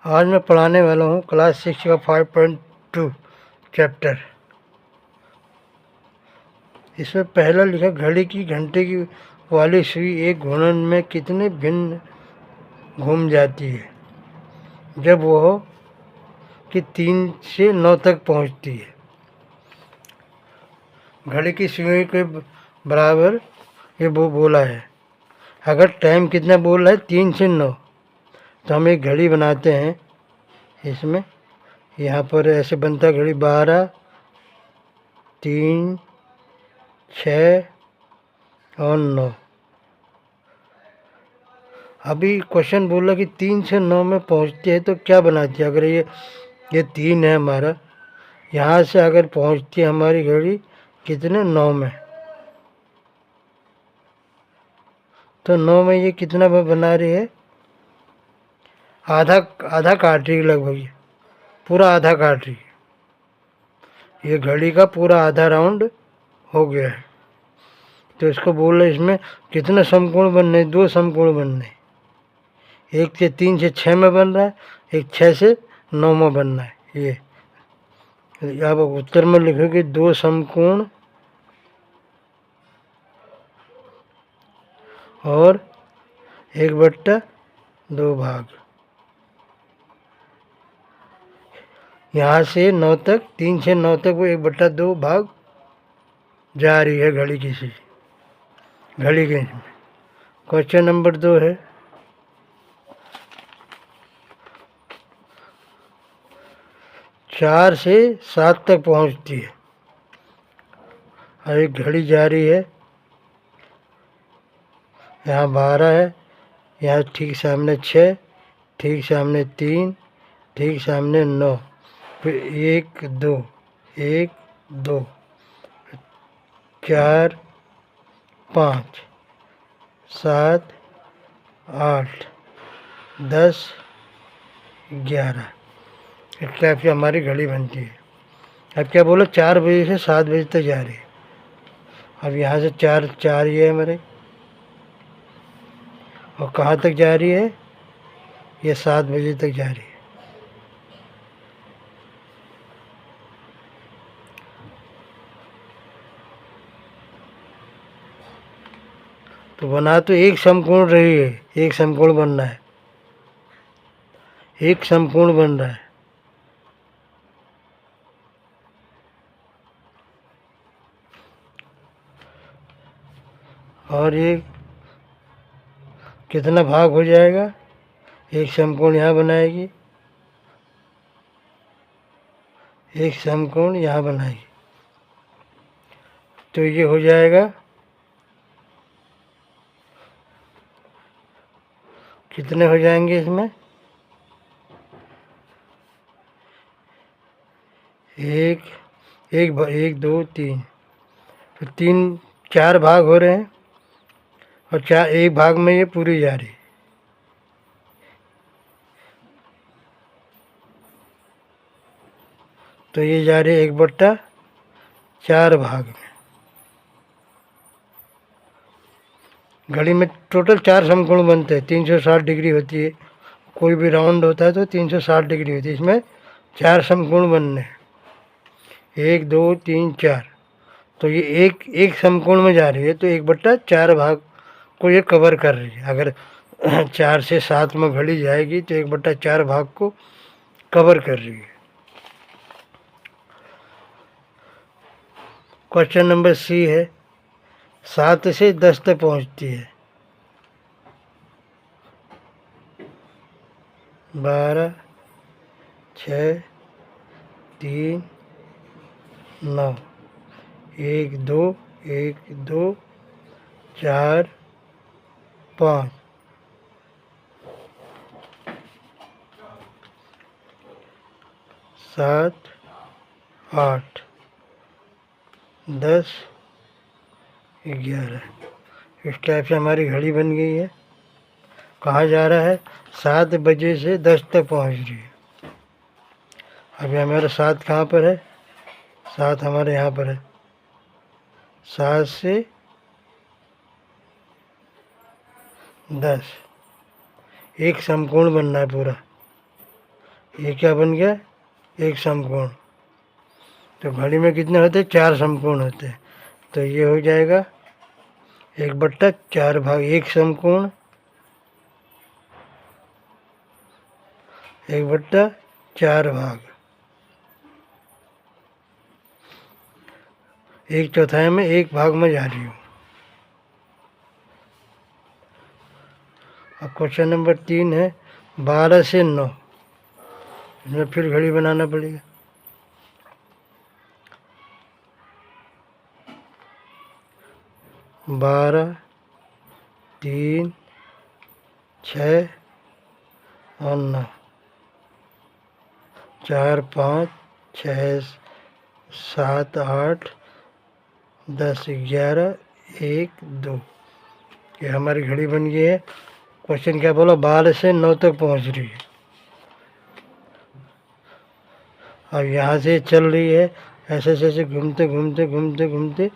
आज मैं पढ़ाने वाला हूँ क्लास 6 का 5.2 चैप्टर। इसमें पहला लिखा, घड़ी की घंटे की वाली सुई एक घूर्णन में कितने भिन्न घूम जाती है जब वह कि 3 से 9 तक पहुँचती है। घड़ी की सुई के बराबर ये वो बोला है। अगर टाइम कितना बोल रहा है 3 से 9, तो हम एक घड़ी बनाते हैं। इसमें यहाँ पर ऐसे बनता है घड़ी 12, 3, 6 और 9। अभी क्वेश्चन बोला कि 3 से 9 में पहुँचती है तो क्या बनाती है। अगर ये 3 है हमारा, यहाँ से अगर पहुँचती है हमारी घड़ी कितने 9 में, तो 9 में ये कितना बना रही है, आधा आधा काट रही है लगभग, ये पूरा आधा काट रही है। ये घड़ी का पूरा आधा राउंड हो गया है। तो इसको बोल रहे इसमें कितने समकोण बनने, 2 समकोण बनने। एक से 3 से 6 में बन रहा है, एक 6 से 9 में बनना है। ये आप उत्तर में लिखोगे 2 समकोण और 1/2 भाग। यहाँ से 9 तक, 3 से 9 तक वो 1/2 भाग जा रही है घड़ी की सी, घड़ी के। क्वेश्चन नंबर 2 है, 4 से 7 तक पहुँचती है और एक घड़ी जा रही है। यहाँ 12 है, यहाँ ठीक सामने 6, ठीक सामने 3, ठीक सामने 9, फिर 1 2 1 2 4 5 7 8 10 11। इस टाइप से हमारी घड़ी बनती है। अब क्या बोलो, 4 बजे से 7 बजे तक जा रही है। अब यहाँ से 4 ये है हमारे, और कहाँ तक जा रही है, ये 7 बजे तक जा रही है। तो बना तो एक समकोण रही है, एक समकोण बनना है, एक समकोण बन रहा है। और ये कितना भाग हो जाएगा, एक समकोण यहाँ बनाएगी, एक समकोण यहाँ बनाएगी, तो ये हो जाएगा कितने हो जाएंगे इसमें, 1 2 3, तो 4 भाग हो रहे हैं और एक भाग में ये पूरी जा रही है। तो ये जा रही है 1/4 भाग में। घड़ी में टोटल 4 समकोण बनते हैं, 360 डिग्री होती है। कोई भी राउंड होता है तो 360 डिग्री होती है। इसमें 4 समकोण बनने हैं, 1 2 3 4। तो ये एक समकोण में जा रही है, तो 1/4 भाग को ये कवर कर रही है। अगर 4 से 7 में घड़ी जाएगी तो 1/4 भाग को कवर कर रही है। क्वेश्चन नंबर सी है, 7 से 10 तक पहुँचती है। 12 6 3 9 1 2 1 2 4 5 7 8 10 11। इस टाइप से हमारी घड़ी बन गई है। कहाँ जा रहा है, 7 बजे से 10 तक पहुँच रही है। अभी हमारा 7 कहाँ पर है, 7 हमारे यहाँ पर है। 7 से 10 एक समकोण बनना है पूरा। ये क्या बन गया, एक समकोण। तो घड़ी में कितने होते हैं, 4 समकोण होते हैं। तो ये हो जाएगा 1/4 भाग एक समकोण, 1/4 भाग 1/4 में 1 भाग में जा रही हूँ। अब क्वेश्चन नंबर 3 है 12 से 9। इसमें फिर घड़ी बनाना पड़ेगा। बारह, 3, 6 और 9, 4, 5, 6, 7, 8, 10, 11, 1, 2। ये हमारी घड़ी बन गई है। क्वेश्चन क्या बोला, 12 से 9 तक पहुंच रही है। अब यहाँ से चल रही है, ऐसे ऐसे घूमते घूमते घूमते घूमते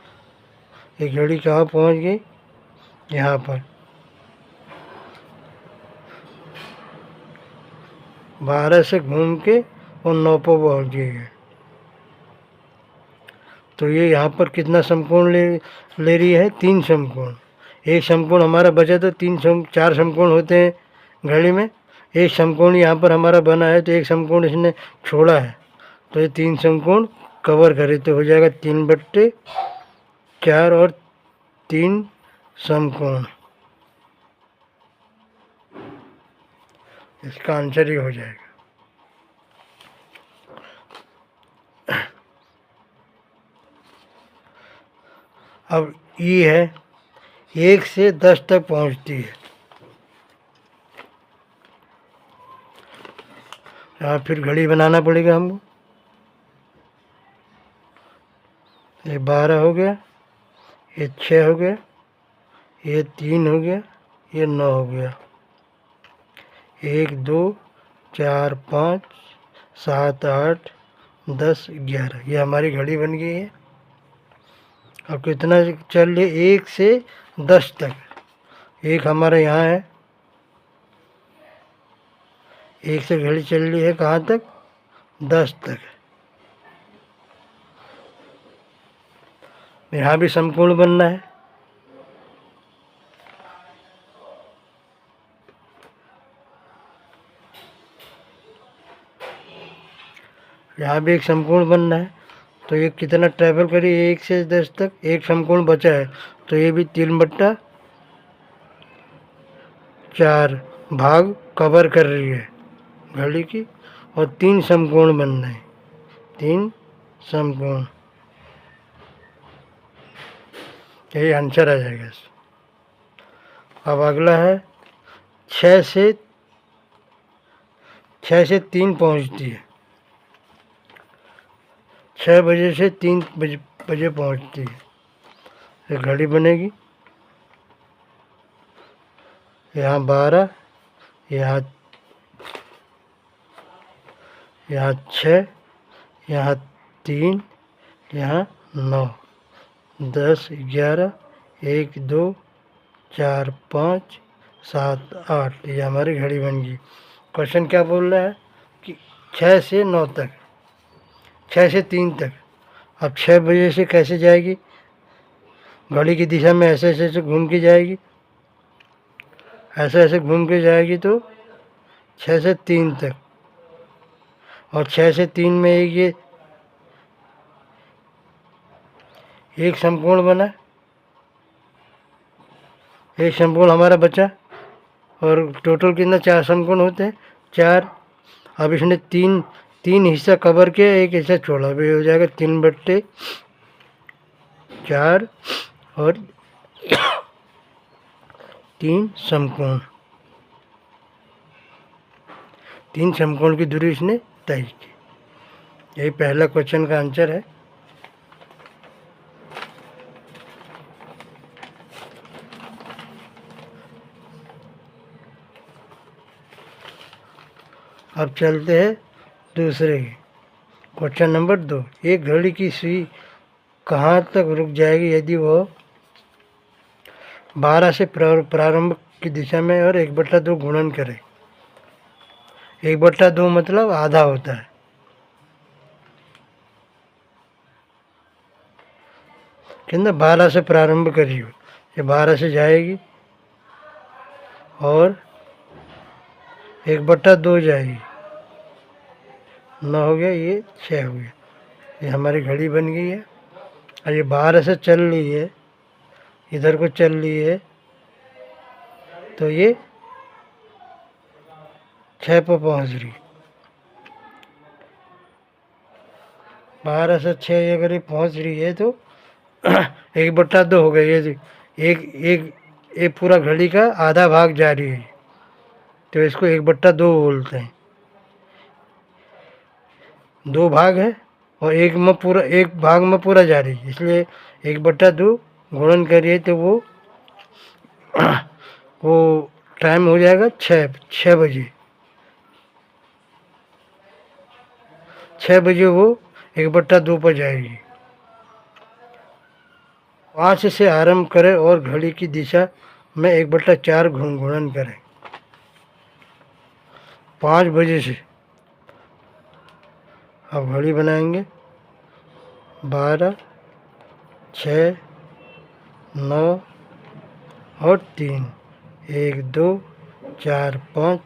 ये घड़ी कहाँ पहुँच गई, यहाँ पर। 12 से घूम के और 9 पर पहुँच गई है। तो ये यहाँ पर कितना समकोण ले रही है, 3 समकोण। एक समकोण हमारा बचा तो 4 समकोण होते हैं घड़ी में। एक समकोण यहाँ पर हमारा बना है, तो एक समकोण इसने छोड़ा है, तो ये 3 समकोण कवर करे, तो हो जाएगा 3/4 और 3 समकोण। इसका आंसर ही हो जाएगा। अब ई है 1 से 10 तक पहुंचती है। यहाँ फिर घड़ी बनाना पड़ेगा हमको। ये 12 हो गया, ये 6 हो गया, ये 3 हो गया, ये 9 हो गया। 1, 2, 4, 5, 7, 8, 10, 11। ये हमारी घड़ी बन गई है। अब कितना चल रही, 1 से 10 तक। एक हमारा यहाँ है, 1 से घड़ी चल रही है कहाँ तक, 10 तक। यहाँ भी समकोण बनना है। यहाँ भी एक समकोण बनना है। तो ये कितना ट्रैवल करी, 1 से 10 तक, एक समकोण बचा है, तो ये भी 3/4 भाग कवर कर रही है घड़ी की। और 3 समकोण बनना है, 3 समकोण। यही आंसर आ जाएगा। अब अगला है 6 से 3 पहुंचती है। 6 बजे से 3 बजे पहुंचती है। ये घड़ी बनेगी। यहाँ 12, यहाँ 6, यहाँ 3, यहाँ 9, 10, 11, 1, 2, 4, 5, 7, 8। ये हमारी घड़ी बन गई। क्वेश्चन क्या बोल रहा है कि 6 से 9 तक, 6 से 3 तक। अब 6 बजे से कैसे जाएगी, घड़ी की दिशा में ऐसे ऐसे घूम के जाएगी, ऐसे ऐसे घूम के जाएगी, तो 6 से 3 तक। और 6 से 3 में ये एक समकोण बना, एक समकोण हमारा बचा। और टोटल कितना, 4 समकोण होते हैं, 4। अब इसने 3 हिस्सा कवर किया, एक हिस्सा छोड़ा, भी हो जाएगा 3/4 और 3 समकोण। 3 समकोण की दूरी इसने तय की। यही पहला क्वेश्चन का आंसर है। अब चलते हैं दूसरे क्वेश्चन नंबर 2। एक घड़ी की सुई कहाँ तक रुक जाएगी यदि वो 12 से प्रारंभ की दिशा में और 1/2 गुणन करे। 1/2 मतलब आधा होता है। कहते 12 से प्रारंभ करियो, ये 12 से जाएगी और 1/2 जाएगी, 9 हो गया, ये 6 हो गया। ये हमारी घड़ी बन गई है। और ये 12 से चल रही है, इधर को चल रही है, तो ये 6 पर पहुंच रही। 12 से 6 अगर ये पहुंच रही है तो 1/2 हो गया। ये एक एक एक पूरा घड़ी का आधा भाग जा रही है, तो इसको 1/2 बोलते हैं। 2 भाग है और एक भाग में पूरा जा रही है, इसलिए 1/2 गुणन करिए तो वो टाइम हो जाएगा 6 बजे। 6 बजे वो 1/2 पर जाएगी। 5 से आरंभ करें और घड़ी की दिशा में 1/4 गुणन करें। 5 बजे से अब घड़ी बनाएंगे। 12, 6, 9 और 3, 1, 2, 4, 5,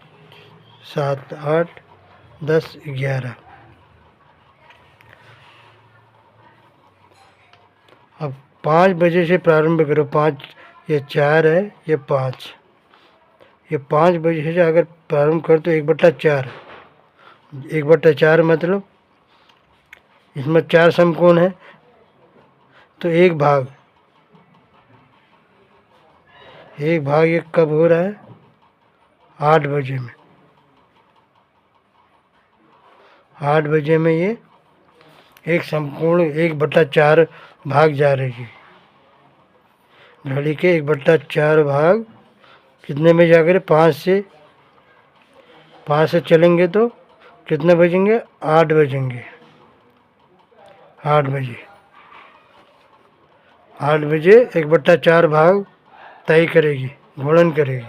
7, 8, 10, 11। अब 5 बजे से प्रारंभ करो। 5, ये 4 है, ये 5, ये 5 बजे से अगर प्रारंभ कर तो 1/4। 1/4 मतलब इसमें 4 समकोण है, तो एक भाग ये कब हो रहा है? 8 बजे में। 8 बजे में ये एक समकोण 1/4 भाग जा रही है। घड़ी के 1/4 भाग कितने में जाकर 5 से चलेंगे तो कितने बजेंगे? 8 बजेंगे। 8 बजे 8 बजे 1/4 भाग तय करेगी, गुणन करेगी।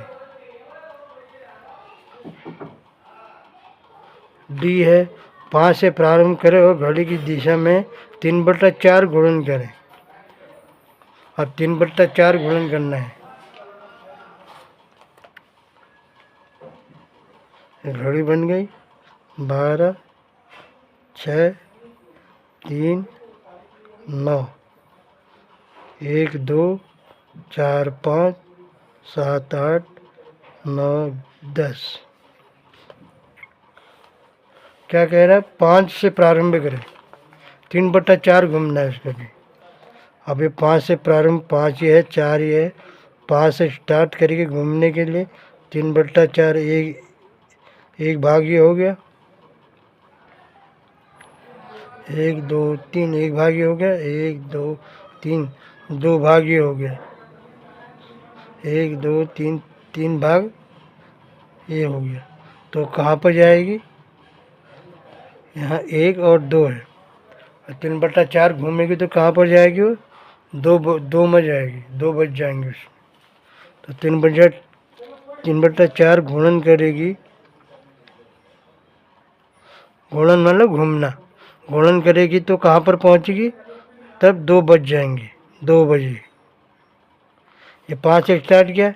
डी है 5 से प्रारंभ करें और घड़ी की दिशा में 3/4 गुणन करें। अब 3/4 गुणन करना है। घड़ी बन गई। 12, 6, 3, 9, 1, 2, 4, 5, 7, 8, 9, 10। क्या कह रहा है? 5 से प्रारंभ करें। 3/4 घूमना है उसका भी। अब ये 5 से प्रारंभ, 5 ये है, 4 ये है। 5 से स्टार्ट करके घूमने के लिए 3/4 एक भाग ये हो गया। 1, 2, 3 एक भाग ये हो गया। 1, 2, 3 2 भाग ये हो गया। 1, 2, 3 3 भाग ये हो गया। तो कहाँ पर जाएगी? यहाँ 1 और 2 है। 3/4 घूमेगी तो कहाँ पर जाएगी वो? 2 में जाएगी। 2 बज जाएंगे उसमें। तो 3/4 गुणन करेगी। गुणन मतलब घूमना। गुणन करेगी तो कहाँ पर पहुँचेगी? तब 2 बज जाएंगे। 2 बजे ये 5 स्टार्ट किया,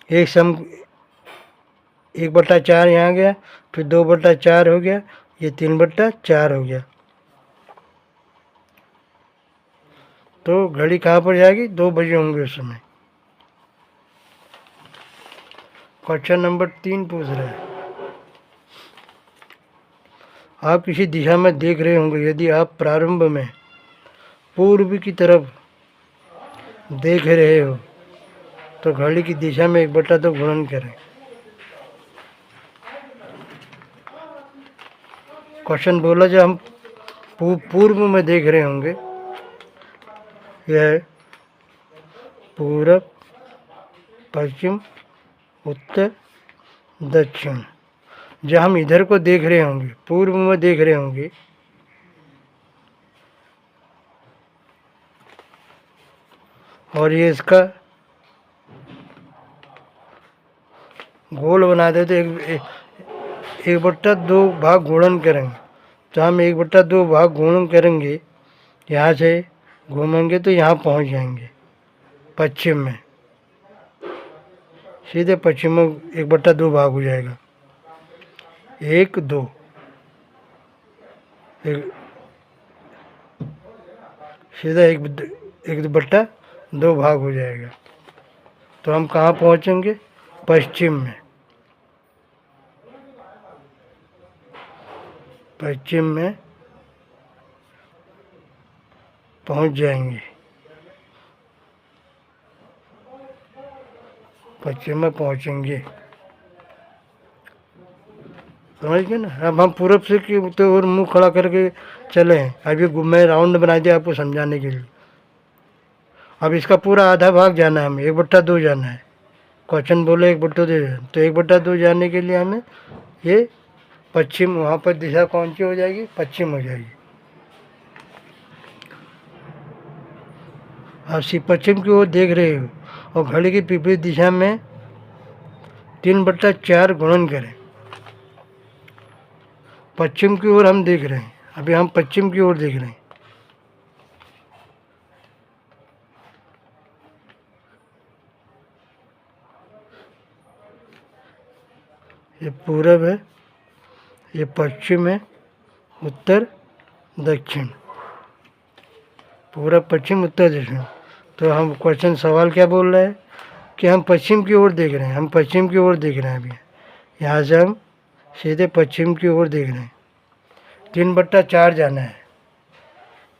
1/4 यहाँ गया, फिर 2/4 हो गया, ये 3/4 हो गया। तो घड़ी कहाँ पर जाएगी? 2 बजे होंगे उस समय। क्वेश्चन नंबर 3 पूछ रहे हैं, आप किसी दिशा में देख रहे होंगे। यदि आप प्रारंभ में पूर्व की तरफ देख रहे हो तो घड़ी की दिशा में 1/2 गुणन करें। क्वेश्चन बोला जब हम पूर्व में देख रहे होंगे, यह पूरब, पश्चिम, उत्तर, दक्षिण। जब हम इधर को देख रहे होंगे, पूर्व में देख रहे होंगे, और ये इसका गोल बना दे तो 1/2 भाग गुणन करेंगे, तो हम 1/2 भाग गुणन करेंगे, यहाँ से घूमेंगे तो यहाँ पहुँच जाएंगे पश्चिम में, सीधे पश्चिम में 1/2 भाग हो जाएगा। 1 2 एक सीधा 1/2 भाग हो जाएगा। तो हम कहाँ पहुँचेंगे? पश्चिम में, पश्चिम में पहुँच जाएंगे, पश्चिम में पहुँचेंगे, समझ गए ना। अब हम पूरब से की तो और मुंह खड़ा करके चले हैं, अभी मैं राउंड बना दिया आपको समझाने के लिए। अब इसका पूरा आधा भाग जाना है, हमें 1/2 जाना है। क्वेश्चन बोले 1/2 जाना, तो 1/2 जाने के लिए हमें ये पश्चिम, वहाँ पर दिशा कौन सी हो जाएगी? पश्चिम हो जाएगी। आप सिर्फ पश्चिम की ओर देख रहे हो और घड़ी की विपरीत दिशा में 3/4 गुणन करें। पश्चिम की ओर हम देख रहे हैं, अभी हम पश्चिम की ओर देख रहे हैं। ये पूरब है, ये पश्चिम है, उत्तर दक्षिण, पूरब पश्चिम उत्तर दक्षिण। तो हम क्वेश्चन सवाल क्या बोल रहे हैं कि हम पश्चिम की ओर देख रहे हैं, हम पश्चिम की ओर देख रहे हैं। अभी यहाँ से हम सीधे पश्चिम की ओर देख रहे हैं। 3/4 जाना है,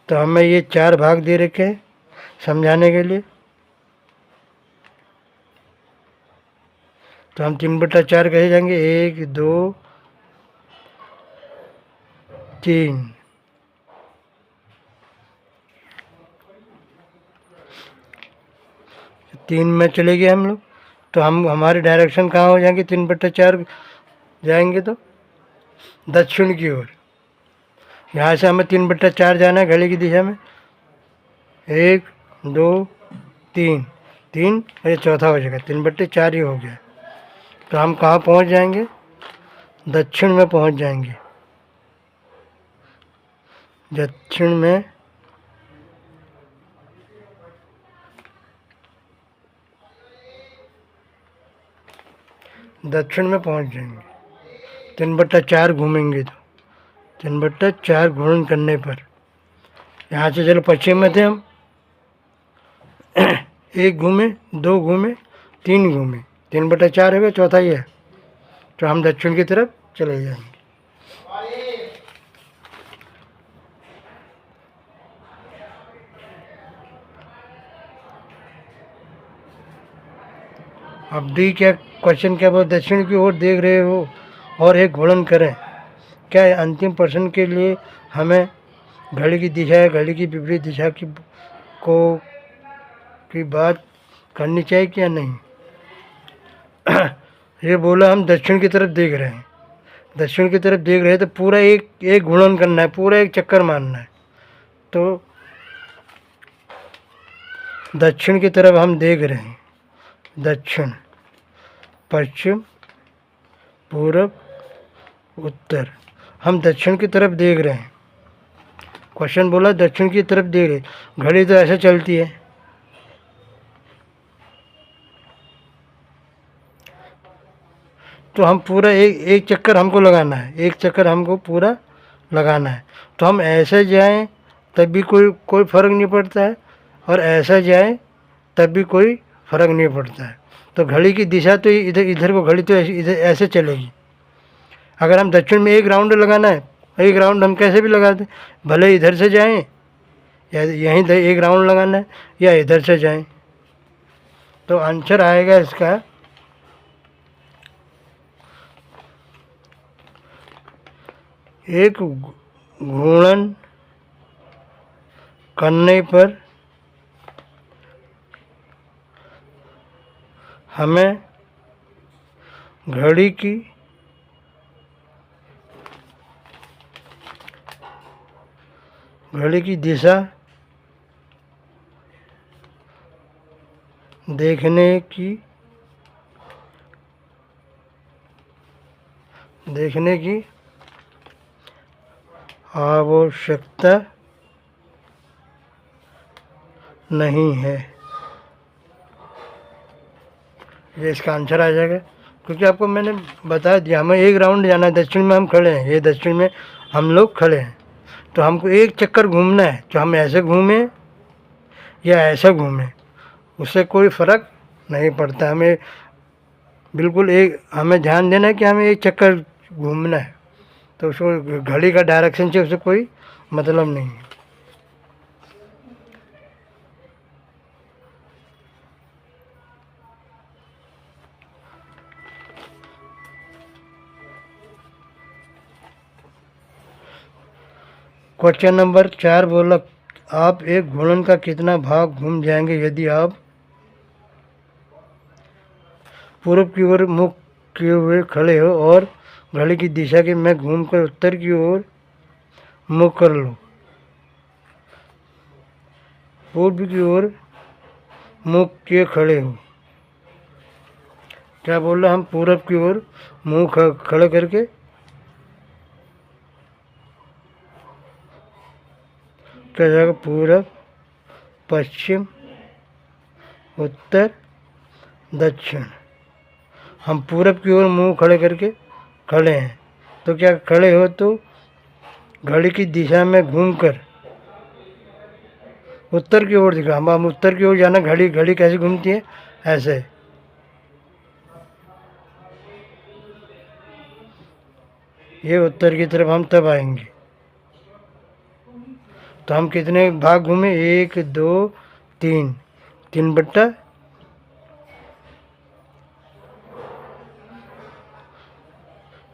तो हमें ये 4 भाग दे रखे हैं समझाने के लिए। तो हम 3/4 कैसे जाएंगे? 1 2 3, 3 में चले गए हम लोग, तो हम हमारी डायरेक्शन कहाँ हो जाएंगे? 3/4 जाएंगे तो दक्षिण की ओर। यहाँ से हमें 3/4 जाना है घड़ी की दिशा में। 1 2 3, 3 और ये चौथा हो जाएगा, 3/4 ही हो गया। तो हम कहाँ पहुँच जाएंगे? दक्षिण में पहुँच जाएंगे। दक्षिण में पहुँच जाएंगे। 3/4 घूमेंगे, तो 3/4 घूर्णन करने पर यहाँ से चलो पश्चिम में थे हम, 1 घूमे, 2 घूमे, 3 घूमे, 3/4 हो गया, चौथा ही है। तो हम दक्षिण की तरफ चले जाएंगे। अब डी क्या क्वेश्चन क्या बोल, दक्षिण की ओर देख रहे हो और एक घूर्णन करें। क्या है? अंतिम प्रश्न के लिए हमें घड़ी की दिशा या घड़ी की विपरीत दिशा की बात करनी चाहिए क्या नहीं? ये बोला हम दक्षिण की तरफ देख रहे हैं, दक्षिण की तरफ देख रहे हैं, तो पूरा एक घूर्णन करना है, पूरा एक चक्कर मारना है। तो दक्षिण की तरफ हम देख रहे हैं, दक्षिण पश्चिम पूरब उत्तर, हम दक्षिण की तरफ देख रहे हैं। क्वेश्चन बोला दक्षिण की तरफ देख रहे, घड़ी तो ऐसे चलती है, तो हम पूरा एक चक्कर हमको लगाना है, एक चक्कर हमको पूरा लगाना है। तो हम ऐसे जाएं तब भी कोई फ़र्क नहीं पड़ता है, और ऐसा जाएं तब भी कोई फ़र्क नहीं पड़ता है। तो घड़ी की दिशा तो इधर को घड़ी तो इधर ऐसे चलेगी। अगर हम दक्षिण में एक राउंड लगाना है, एक राउंड हम कैसे भी लगा दें, भले इधर से जाएं या यहीं एक राउंड लगाना है या इधर से जाएं। तो आंसर आएगा इसका एक घूर्णन करने पर हमें घड़ी की दिशा देखने की आवश्यकता नहीं है। ये इसका आंसर आ जाएगा, क्योंकि आपको मैंने बता दिया हमें एक राउंड जाना है। दक्षिण में हम खड़े हैं, ये दक्षिण में हम लोग खड़े हैं, तो हमको एक चक्कर घूमना है। तो हम ऐसे घूमें या ऐसा घूमें, उससे कोई फ़र्क नहीं पड़ता। हमें बिल्कुल हमें ध्यान देना है कि हमें एक चक्कर घूमना है। तो उसको घड़ी का डायरेक्शन से उससे कोई मतलब नहीं है। क्वेश्चन नंबर 4 बोला, आप एक घूर्णन का कितना भाग घूम जाएंगे यदि आप पूर्व की ओर मुख किए हुए खड़े हो और घड़ी की दिशा के में घूमकर उत्तर की ओर मुख कर लो। पूर्व की ओर मुख किए खड़े हो, क्या बोल रहा, हम पूरब की ओर मुंह खड़ा करके क्या जाएगा, पूरब, पश्चिम, उत्तर, दक्षिण। हम पूरब की ओर मुंह खड़े करके खड़े हैं, तो क्या खड़े हो तो घड़ी की दिशा में घूमकर उत्तर की ओर दिखा। हम उत्तर की ओर जाना, घड़ी घड़ी कैसे घूमती है, ऐसे। ये उत्तर की तरफ हम तब आएंगे। तो हम कितने भाग घूमे, 1 2 3,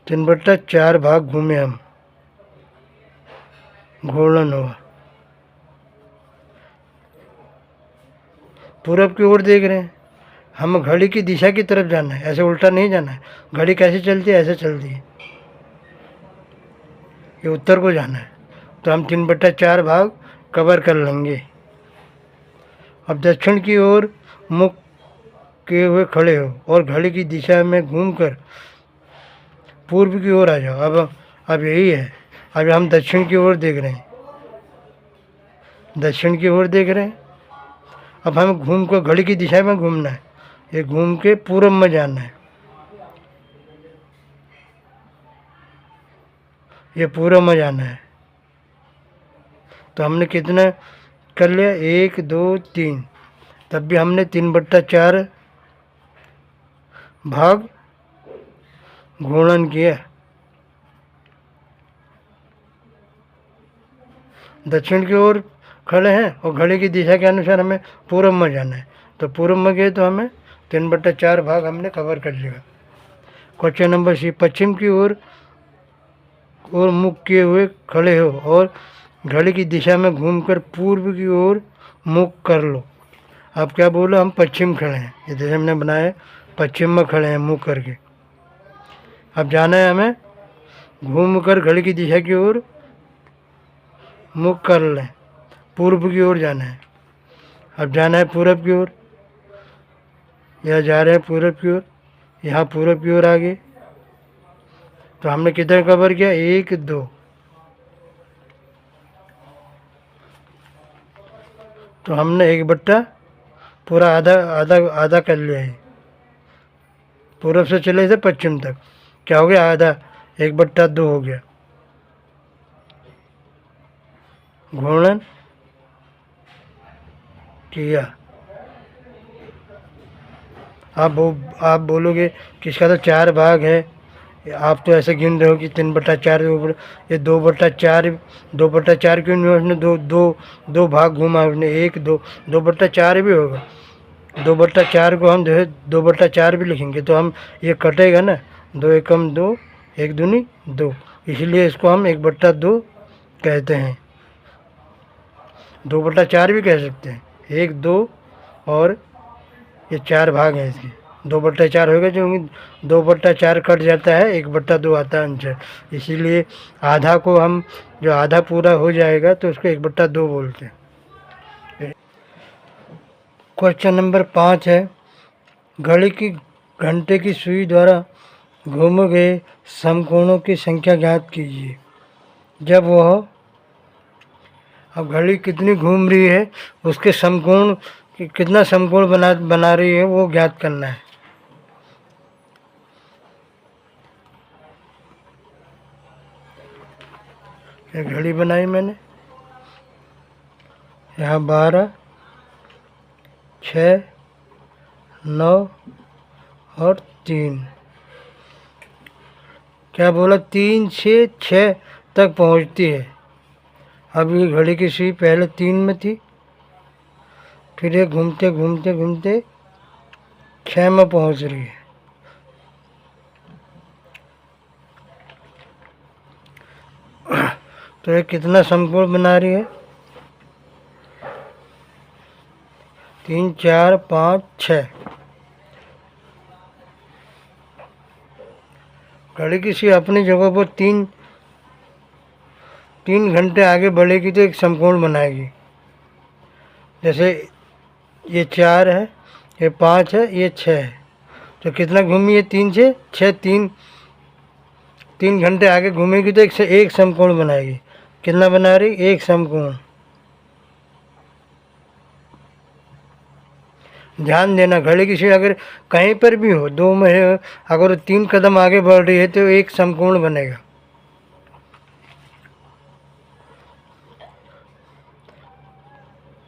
3/4 भाग घूमे हम, घूर्णन हुआ। पूरब की ओर देख रहे हैं, हम घड़ी की दिशा की तरफ जाना है, ऐसे उल्टा नहीं जाना है। घड़ी कैसे चलती है, ऐसे चलती है, ये उत्तर को जाना है। तो हम 3/4 भाग कवर कर लेंगे। अब दक्षिण की ओर मुख किए हुए खड़े हो और घड़ी की दिशा में घूमकर पूर्व की ओर आ जाओ। अब यही है। अब हम दक्षिण की ओर देख रहे हैं, दक्षिण की ओर देख रहे हैं। अब हमें घूम कर घड़ी की दिशा में घूमना है, ये घूम के पूर्व में जाना है, ये पूर्व में जाना है। तो हमने कितना कर लिया, 1 2 3, तब भी हमने 3/4 भाग घूर्णन किया। दक्षिण की ओर खड़े हैं और घड़ी की दिशा के अनुसार हमें पूर्व में जाना है, तो पूर्व में गए तो हमें 3/4 भाग हमने कवर कर लिया। क्वेश्चन नंबर सी, पश्चिम की ओर मुख किए हुए खड़े हो और घड़ी की दिशा में घूमकर पूर्व की ओर मुख कर लो। अब क्या बोलो, हम पश्चिम खड़े हैं, ये जैसे हमने बनाया है, पश्चिम में खड़े हैं मुख करके। अब जाना है हमें घूम कर घड़ी की दिशा की ओर मुख कर लें, पूर्व की ओर जाना है। अब जाना है पूरब की ओर, यहाँ जा रहे हैं पूरब की ओर, यहाँ पूरब की ओर आ गए। तो हमने कितना कवर किया, 1 2। तो हमने 1/, पूरा आधा आधा आधा कर लिया है। पूरब से चले थे पश्चिम तक, क्या हो गया, आधा, 1/2 हो गया। घूर्णन किया। आप बोलोगे कि इसका तो 4 भाग है, आप तो ऐसे गिन रहे हो कि 3/4, ये 2/4, 2/4 क्यों नहीं, उसने दो भाग घूमा उसने, 1 2, 2/4 भी होगा। 2/4 को हम जो है 2/4 भी लिखेंगे, तो हम ये कटेगा ना, 2 एकम 2, 1 दूनी 2, इसलिए इसको हम 1/2 कहते हैं। 2/4 भी कह सकते हैं, 1 2 और ये 4 भाग हैं इसके, 2/4 होगा, जो 2/4 कट जाता है, 1/2 आता है आंसर। इसीलिए आधा को हम, जो आधा पूरा हो जाएगा तो उसको 1/2 बोलते हैं। क्वेश्चन नंबर 5 है, घड़ी की घंटे की सुई द्वारा घूमे गए समकोणों की संख्या ज्ञात कीजिए। जब वह अब घड़ी कितनी घूम रही है उसके समकोण कितना समकोण बना रही है वो ज्ञात करना है। ये घड़ी बनाई मैंने, यहाँ 12, 6, 9 और 3। क्या बोला? 3 से 6 तक पहुँचती है। अब ये घड़ी की सुई पहले 3 में थी, फिर ये घूमते घूमते घूमते 6 में पहुँच रही है। तो ये कितना समकोण बना रही है? 3, 4, 5, 6। घड़ी की सुई अपनी जगह पर 3 घंटे आगे बढ़ेगी तो एक समकोण बनाएगी। जैसे ये 4 है, ये 5 है, ये 6 है, तो कितना घूमी है? 3 से 6, 3 घंटे आगे घूमेगी तो एक समकोण बनाएगी। कितना बना रही? एक समकोण। ध्यान देना, घड़ी की सुई अगर कहीं पर भी हो, 2 में है, अगर 3 कदम आगे बढ़ रही है तो एक समकोण बनेगा।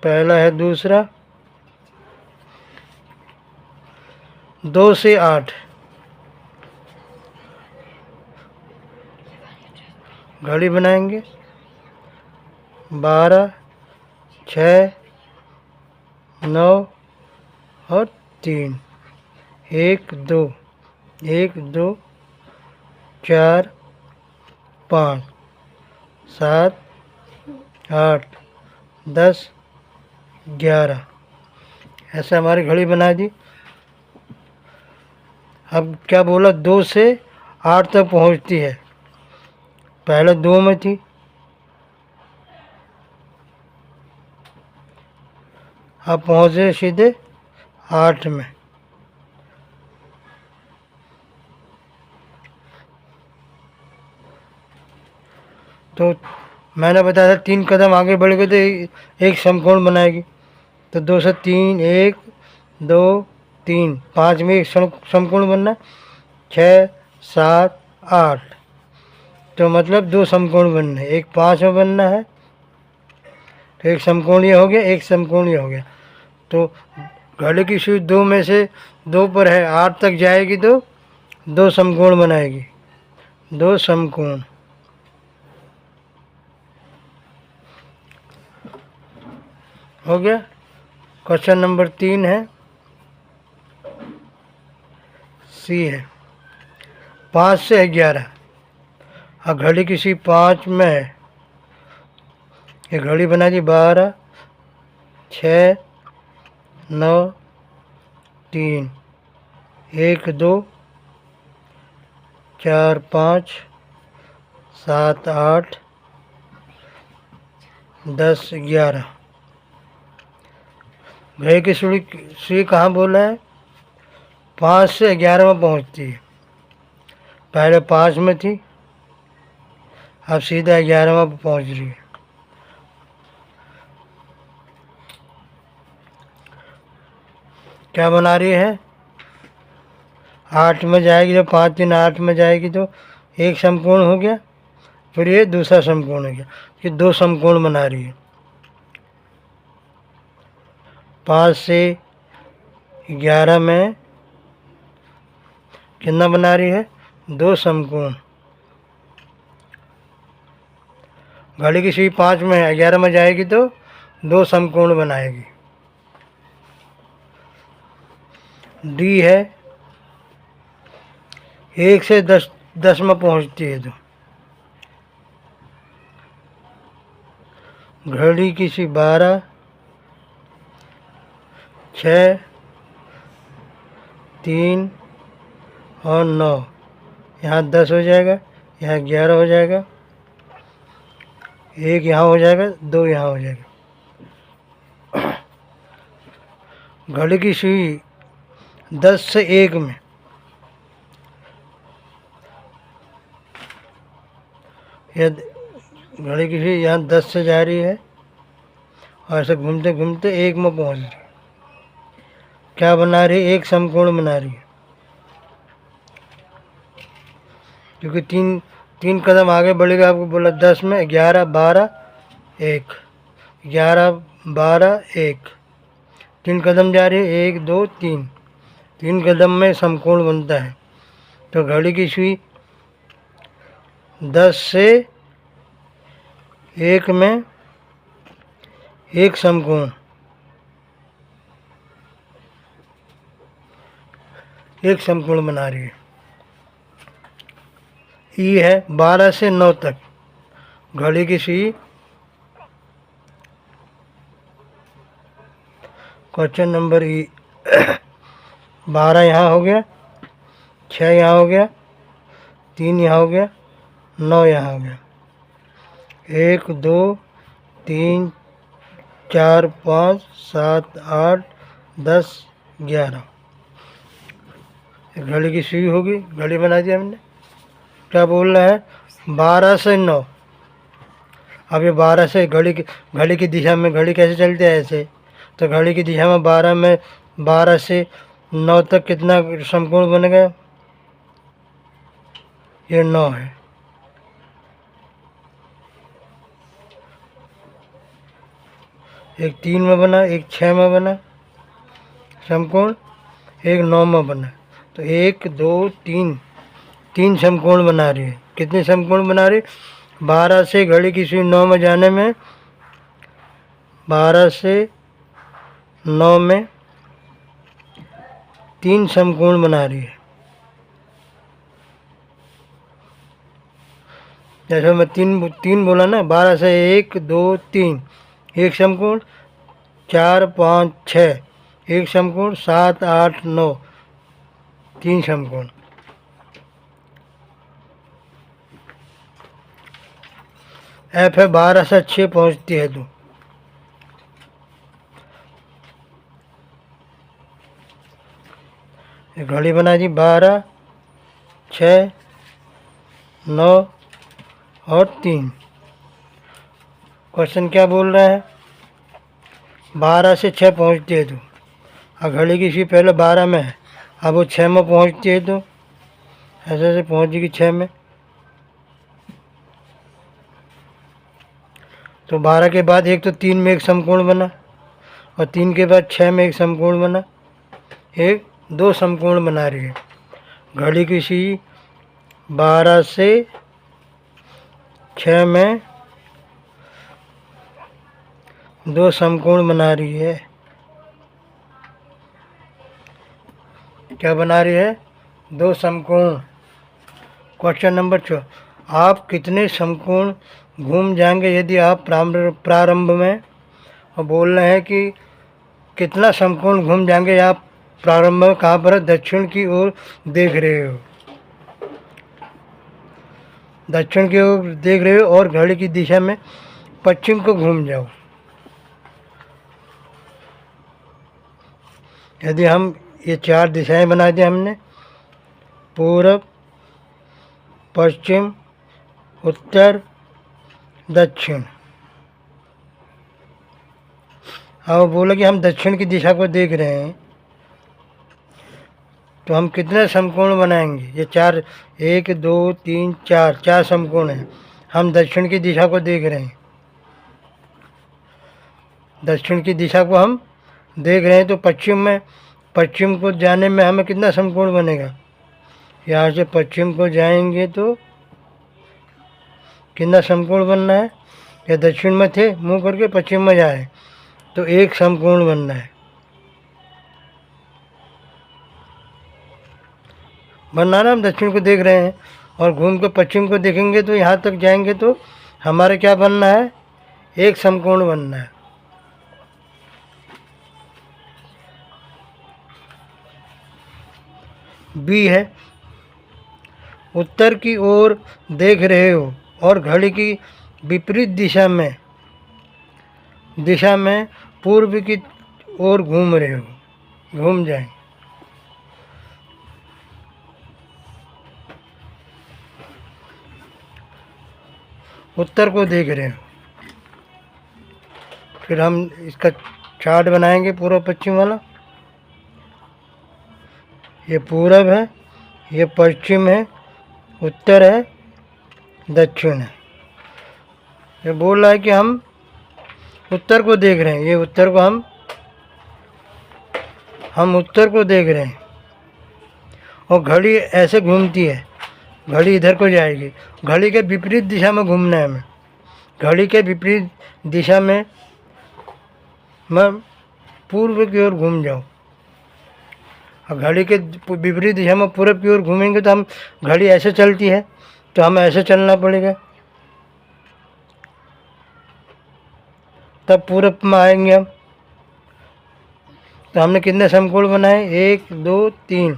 पहला है दूसरा, 2 से 8। घड़ी बनाएंगे 12, 6, 9 और 3। 1, 2, 1, 2, 4, 5, 7, 8, 10, 11। ऐसे हमारी घड़ी बना दी। अब क्या बोला? 2 से 8 तक पहुंचती है। पहले 2 में थी, अब पहुंचे सीधे 8 में। तो मैंने बताया था 3 कदम आगे बढ़ गए तो एक समकोण बनाएगी। तो 2 से 3, 1, 2, 3, 5 में एक समकोण बनना, 6, 7, 8। तो मतलब 2 समकोण बनना है। एक 5 में बनना है, तो एक समकोण ये हो गया, एक समकोण ये हो गया। तो घड़ी की सुई 2 में से 2 पर है, 8 तक जाएगी तो 2 समकोण बनाएगी। 2 समकोण हो गया। क्वेश्चन नंबर 3 है, सी है 5 से 11। और घड़ी की सुई 5 में है, ये घड़ी बना दी 12, 6, 9, 3, 1, 2, 4, 5, 7, 8, 10, 11। घड़ी की सुई कहाँ बोला है? 5 से 11 में पहुँचती है। पहले 5 में थी, अब सीधा 11 में पहुँच रही है। क्या बना रही है? 8 में जाएगी, तो 5, 3, 8 में जाएगी तो एक समकोण हो गया, फिर ये दूसरा समकोण हो गया। ये 2 समकोण बना रही है। 5 से 11 में कितना बना रही है? 2 समकोण। घड़ी की सुई 5 में है, 11 में जाएगी तो 2 समकोण बनाएगी। डी है 1 से 10 में पहुंचती है। तो घड़ी की सुई 12, 6, 3 और 9, यहाँ 10 हो जाएगा, यहाँ 11 हो जाएगा, 1 यहाँ हो जाएगा, 2 यहाँ हो जाएगा। घड़ी की सुई 10 से 1 में, यह घड़ी की सुई यहाँ 10 से जा रही है और ऐसे घूमते घूमते 1 में पहुँच रही है। क्या बना रही है? एक समकोण बना रही है, क्योंकि तीन कदम आगे बढ़ेगा। आपको बोला 10 में 11 12 1, 11 12 1, 3 कदम जा रही है, 1 2 3, 3 कदम में समकोण बनता है। तो घड़ी की सुई 10 से 1 में एक समकोण, एक समकोण बना रही है। ई है 12 से 9 तक घड़ी की सुई। क्वेश्चन नंबर ई 12 यहाँ हो गया, 6 यहाँ हो गया, 3 यहाँ हो गया, 9 यहाँ हो गया। 1 2 3 4 5 7 8 10 11 घड़ी की सुई होगी। घड़ी बना दी हमने। क्या बोल रहा है? 12 से 9। अब ये 12 से घड़ी की दिशा में घड़ी कैसे चलती है? ऐसे। तो घड़ी की दिशा में 12 से 9 तक कितना समकोण बनेगा? ये 9 है। एक 3 में बना, एक 6 में बना समकोण, एक 9 में बना। तो 1 2 3, 3 समकोण बना रही है। कितने समकोण बना रही? 12 से घड़ी की सुई 9 में जाने में, 12 से 9 में 3 समकोण बना रही है। जैसे मैं तीन बोला ना, 12 से 1 2 3 एक समकोण, 4 5 6 एक समकोण, 7 8 9 3 समकोण। एफ है 12 से 6 पहुंचती है तो घड़ी बना दी। 12 6 9 और 3। क्वेश्चन क्या बोल रहा है? 12 से 6 पहुंचती है तो, और घड़ी की सुई पहले 12 में है, अब वो 6 में पहुंचती है तो ऐसे ऐसे पहुंचेगी 6 में। तो 12 के बाद एक तो 3 में एक समकोण बना, और 3 के बाद 6 में एक समकोण बना, एक 2 समकोण बना रही है। घड़ी की सुई 12 से 6 में 2 समकोण बना रही है। क्या बना रही है? 2 समकोण। क्वेश्चन नंबर 4, आप कितने समकोण घूम जाएंगे यदि आप प्रारंभ में, और बोल रहे हैं कि कितना समकोण घूम जाएंगे आप प्रारंभ में, कहाँ पर? दक्षिण की ओर देख रहे हो, दक्षिण की ओर देख रहे हो और घड़ी की दिशा में पश्चिम को घूम जाओ। यदि हम ये 4 दिशाएं बना दी हमने, पूरब पश्चिम उत्तर दक्षिण। अब बोला कि हम दक्षिण की दिशा को देख रहे हैं, तो हम कितने समकोण बनाएंगे? ये 4, 1 2 3 4 समकोण हैं। हम दक्षिण की दिशा को देख रहे हैं, दक्षिण की दिशा को हम देख रहे हैं, तो पश्चिम को जाने में हमें कितना समकोण बनेगा? यहाँ से पश्चिम को जाएंगे तो कितना समकोण बनना है? या दक्षिण में थे, मुंह करके पश्चिम में जाए तो एक समकोण बनना है। बनना ना, हम दक्षिण को देख रहे हैं और घूम के पश्चिम को देखेंगे तो यहाँ तक जाएंगे तो हमारे क्या बनना है? एक समकोण बनना है। बी है, उत्तर की ओर देख रहे हो और घड़ी की विपरीत दिशा में पूर्व की ओर घूम रहे हो, घूम जाए। उत्तर को देख रहे हो। फिर हम इसका चार्ट बनाएंगे पूर्व पश्चिम वाला। ये पूरब है, ये पश्चिम है, उत्तर है, दक्षिण है। ये बोल रहा है कि हम उत्तर को देख रहे हैं। ये उत्तर को हम उत्तर को देख रहे हैं। और घड़ी ऐसे घूमती है, घड़ी इधर को जाएगी। घड़ी के विपरीत दिशा में घूमना है हमें। घड़ी के विपरीत दिशा में मैं पूर्व की ओर घूम जाऊँ। और घड़ी के विपरीत दिशा में पूरब की ओर घूमेंगे तो हम, घड़ी ऐसे चलती है तो हमें ऐसे चलना पड़ेगा, तब पूरब में आएंगे हम। तो हमने कितने समकोण बनाए? 1 2 3।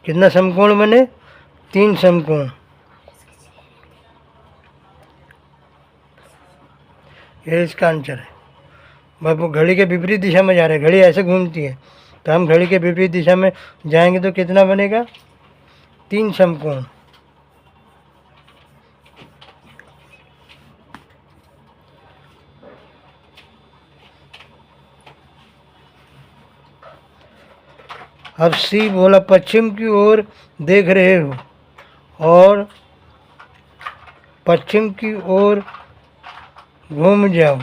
कितना समकोण बने? 3 समकोण। ये इसका आंसर है। वो घड़ी के विपरीत दिशा में जा रहे हैं, घड़ी ऐसे घूमती है तो हम घड़ी के विपरीत दिशा में जाएंगे तो कितना बनेगा? 3 समकोण। अब सी बोला पश्चिम की ओर देख रहे हो और पश्चिम की ओर घूम जाओ।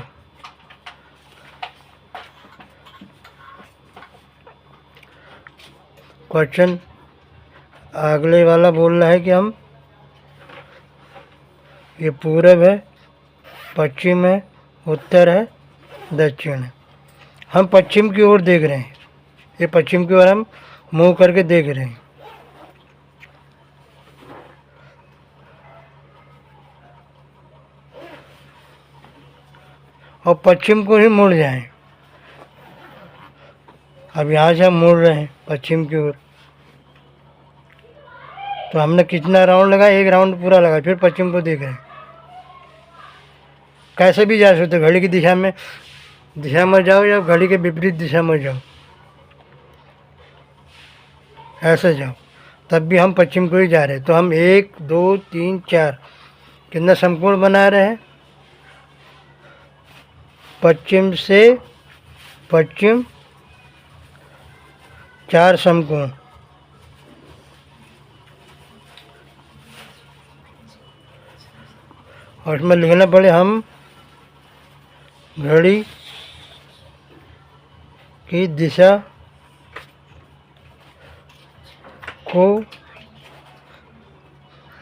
क्वेश्चन अगले वाला बोल रहा है कि हम, ये पूरब है, पश्चिम है, उत्तर है, दक्षिण है। हम पश्चिम की ओर देख रहे हैं। ये पश्चिम की ओर हम मुंह करके देख रहे हैं। और पश्चिम को ही मुड़ जाएं। अब यहाँ से हम मुड़ रहे हैं पश्चिम की ओर। तो हमने कितना राउंड लगाया? 1 राउंड पूरा लगा। फिर पश्चिम को देख रहे हैं। कैसे भी जा सकते, घड़ी की दिशा में जाओ या घड़ी के विपरीत दिशा में जाओ, ऐसे जाओ, तब भी हम पश्चिम को ही जा रहे हैं। तो हम 1 2 3 4 कितना समकोण बना रहे हैं? पश्चिम से पश्चिम 4 समकोण। और इसमें लिखना पड़े, हम घड़ी की दिशा को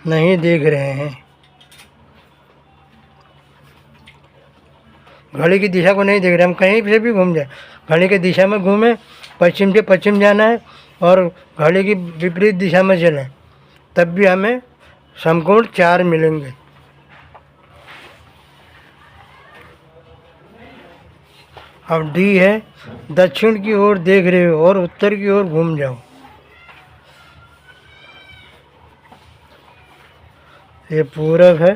नहीं देख रहे हैं। घड़ी की दिशा को नहीं देख रहे, हम कहीं से भी घूम जाए, घड़ी की दिशा में घूमें, पश्चिम से पश्चिम जाना है और घड़ी की विपरीत दिशा में चलें, तब भी हमें समकोण 4 मिलेंगे। अब डी है, दक्षिण की ओर देख रहे हो और उत्तर की ओर घूम जाओ। ये पूरब है,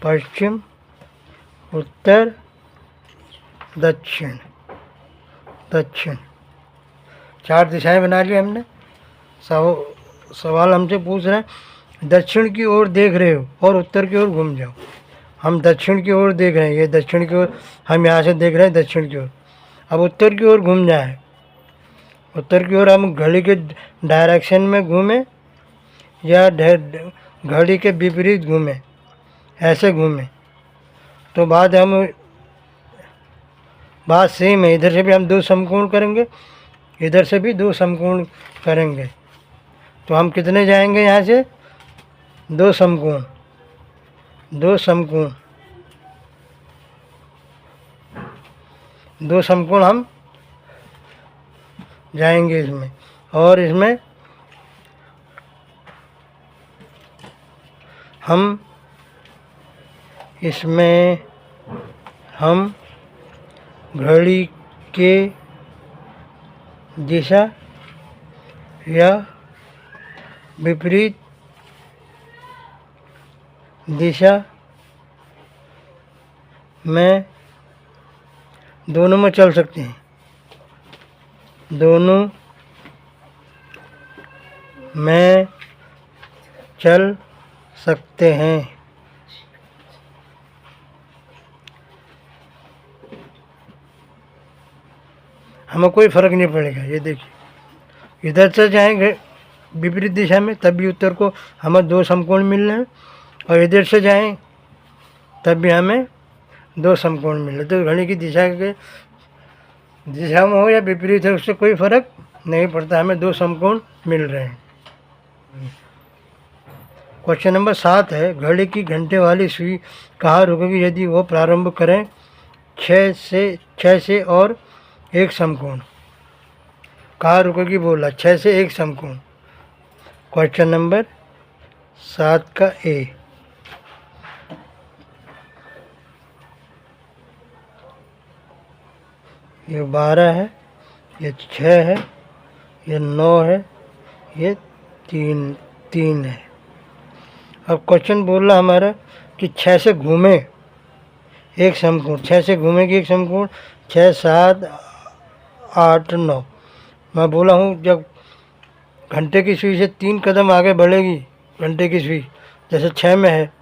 पश्चिम, उत्तर, दक्षिण। 4 दिशाएं बना ली हमने। सवाल हमसे पूछ रहे हैं, दक्षिण की ओर देख रहे हो और उत्तर की ओर घूम जाओ। हम दक्षिण की ओर देख रहे हैं, ये दक्षिण की ओर, हम यहाँ से देख रहे हैं दक्षिण की ओर। अब उत्तर की ओर घूम जाए, उत्तर की ओर हम घड़ी के डायरेक्शन में घूमें या घड़ी के विपरीत घूमें, ऐसे घूमें, तो बात सेम है। इधर से भी हम 2 समकोण करेंगे, इधर से भी 2 समकोण करेंगे, तो हम कितने जाएंगे? यहाँ से 2 समकोण, 2 समकोण, 2 समकोण हम जाएंगे इसमें। और इसमें हम घड़ी के दिशा या विपरीत दिशा में दोनों में चल सकते हैं, दोनों में चल सकते हैं। हमें कोई फ़र्क नहीं पड़ेगा। ये देखिए, इधर से जाएंगे विपरीत दिशा में तब भी उत्तर को हमें दो समकोण मिल रहे हैं, और इधर से जाएं तब भी हमें दो समकोण मिल रहे। तो घड़ी की दिशा के दिशा में हो या विपरीत है, उससे कोई फर्क नहीं पड़ता, हमें दो समकोण मिल रहे हैं। क्वेश्चन नंबर 7 है, घड़ी की घंटे वाली सुई कहाँ रुकेगी यदि वो प्रारंभ करें 6 से और एक समकोण। कहाँ रुकेगी बोला, 6 से एक समकोण। क्वेश्चन नंबर 7 का ए। ये 12 है, ये 6 है, ये 9 है, ये 3 है। अब क्वेश्चन बोल रहा हमारा कि 6 से घूमे एक समकोण, 6 से घूमेगी एक समकोण, 6, 7, 8, 9। मैं बोला हूँ जब घंटे की सुई से 3 कदम आगे बढ़ेगी, घंटे की सुई जैसे 6 में है,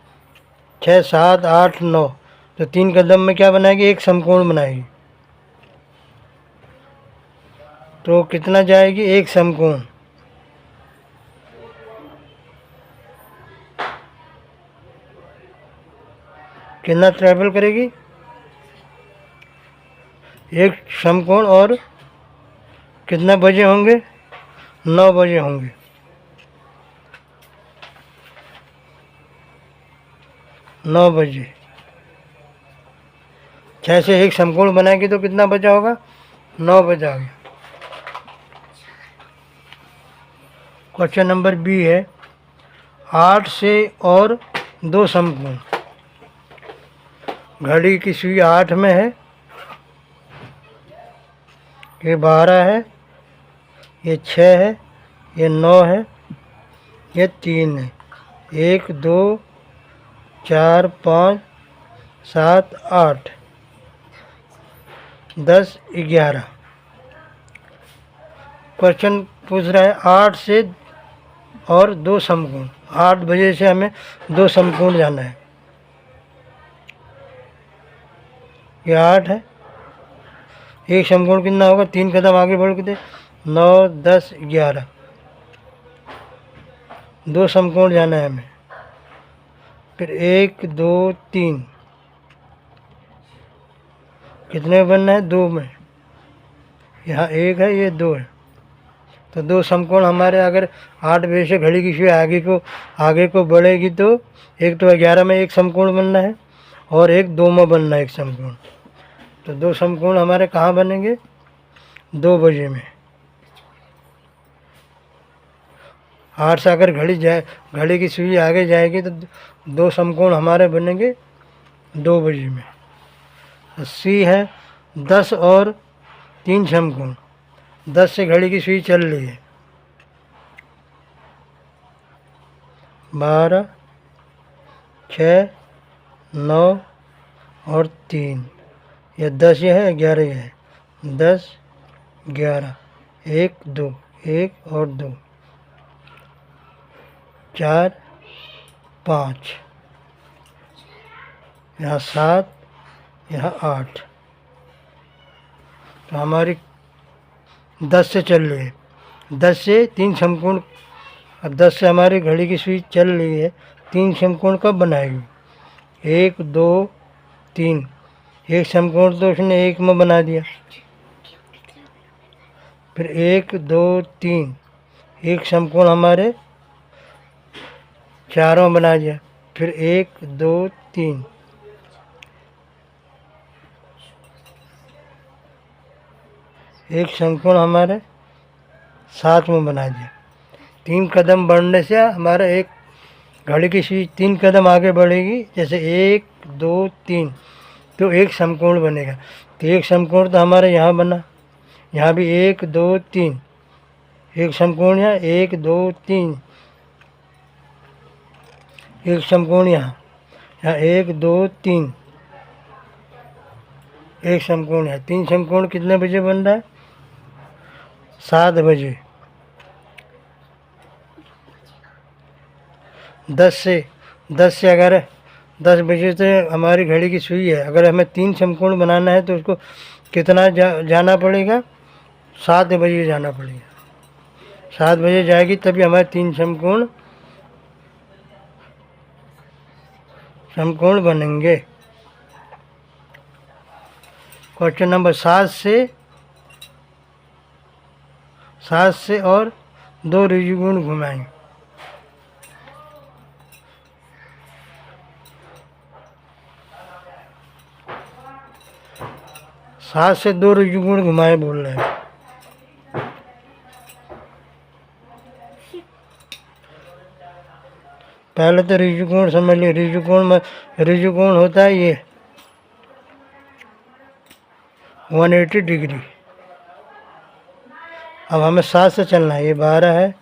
6, 7, 8, 9, तो 3 कदम में क्या बनाएगी, एक समकोण बनाएगी। तो कितना जाएगी, एक समकोण। कितना ट्रैवल करेगी, एक समकोण, और कितना बजे होंगे, 9 बजे होंगे। नौ बजे 6 से एक समकोण बनाएगी तो कितना बजा होगा, 9 बजा गया। क्वेश्चन नंबर बी है, 8 से और दो समकोण। घड़ी की सुई 8 में है, ये 12 है, ये 6 है, ये 9 है, ये 3 है। 1, 2, 4, 5, 7, 8, 10, 11। क्वेश्चन पूछ रहा है 8 से और दो समकोण। 8 बजे से हमें दो समकोण जाना है। ये 8 है, एक समकोण कितना होगा, 3 कदम आगे बढ़ के 9, 10, 11, दो समकोण जाना है हमें। फिर 1, 2, 3, कितने में बनना है, 2 में। यहाँ 1 है, ये 2 है, तो दो समकोण हमारे अगर 8 बजे से घड़ी की सुई आगे को बढ़ेगी तो एक तो 11 में एक समकोण बनना है, और एक 2 में बनना है एक समकोण। तो दो समकोण हमारे कहाँ बनेंगे, 2 बजे में। 8 से अगर घड़ी की सुई आगे जाएगी तो दो समकोण हमारे बनेंगे 2 बजे में। तो सी है 10 और 3 समकोण। 10 से घड़ी की सुई चल रही है, 12, 6, 9 और 3, ये 10 ये है, 11 ये है, 10, 11, 1, 2, 1 और 2, 4, 5, यहाँ 7, यहाँ 8। तो हमारी 10 से चल रही है, 10 से 3 समकोण। अब 10 से हमारी घड़ी की सुई चल रही है, 3 समकोण कब बनाएगी, 1, 2, 3। एक समकोण तो उसने 1 में बना दिया, फिर 1, 2, 3, एक समकोण हमारे 4 में बना दिया, फिर 1, 2, 3, एक समकोण हमारे 7 में बना दिया। 3 कदम बढ़ने से हमारा एक घड़ी की सुई 3 कदम आगे बढ़ेगी, जैसे 1, 2, 3, तो एक समकोण बनेगा। तो एक समकोण तो हमारे यहाँ बना, यहाँ भी 1, 2, 3, एक समकोण यहाँ, 1, 2, 3, एक समकोण यहाँ, 1, 2, 3, एक समकोण है। 3 समकोण कितने बजे बन रहा है, 7 बजे। 10 से अगर 10 बजे से हमारी घड़ी की सुई है, अगर हमें 3 समकोण बनाना है तो उसको कितना जाना पड़ेगा, 7 बजे जाना पड़ेगा। 7 बजे जाएगी तभी हमारे 3 समकोण बनेंगे। क्वेश्चन नंबर 7 से और 2 ऋजुकोण घुमाएं। 7 से 2 ऋजुकोण घुमाए बोल रहे हैं। पहले तो ऋजुकोण समझ लिए। ऋजुकोण होता है ये 180 डिग्री। अब हमें 7 से चलना है। ये 12 है,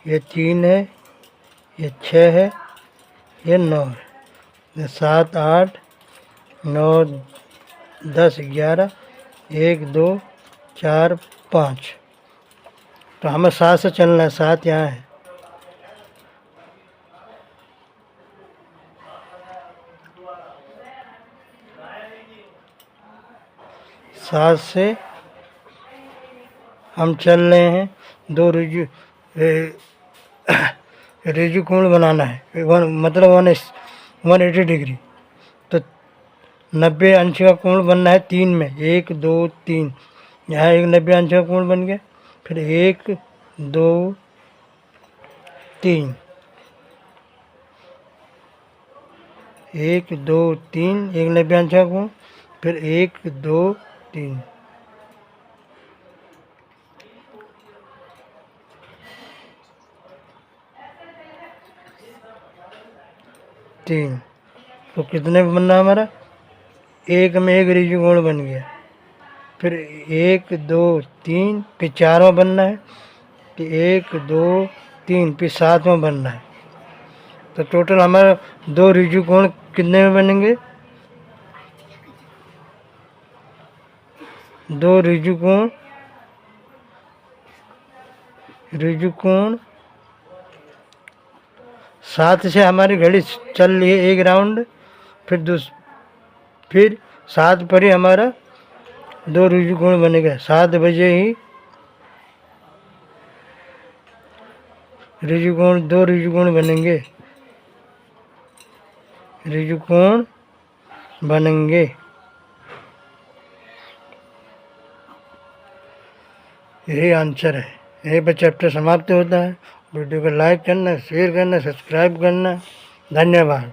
ये 3 है, ये 6 है, ये 9 है, ये 7 8 9 10 11 1 2 4 5। तो हमें 7 से चलना है। 7 यहाँ है। सात से हम चल रहे हैं। 2 ऋजुकोण बनाना है। मतलब 180 डिग्री। तो 90 अंश का कोण बनना है 3 में। 1 2 3। यहाँ एक 90 अंश का कोण बन गया। फिर 1 2 3, 1 2 3, एक 90 अंश का कोण। फिर 1 2 3। तो कितने बनना हमारा? एक में एक ऋजुकोण बन गया। फिर 1 2 3, फिर 4वां बनना है। फिर 1 2 3, फिर 7वां बनना है। तो टोटल हमारा 2 ऋजुकोण कितने में बनेंगे? 2 ऋजुकोण 7 से हमारी घड़ी चल रही है एक राउंड। फिर 7 पर ही हमारा 2 ऋजुकोण बनेगा। 7 बजे ही 2 ऋजुकोण बनेंगे। यही आंसर है। यही पर चैप्टर समाप्त होता है। वीडियो को लाइक करना, शेयर करना, सब्सक्राइब करना। धन्यवाद।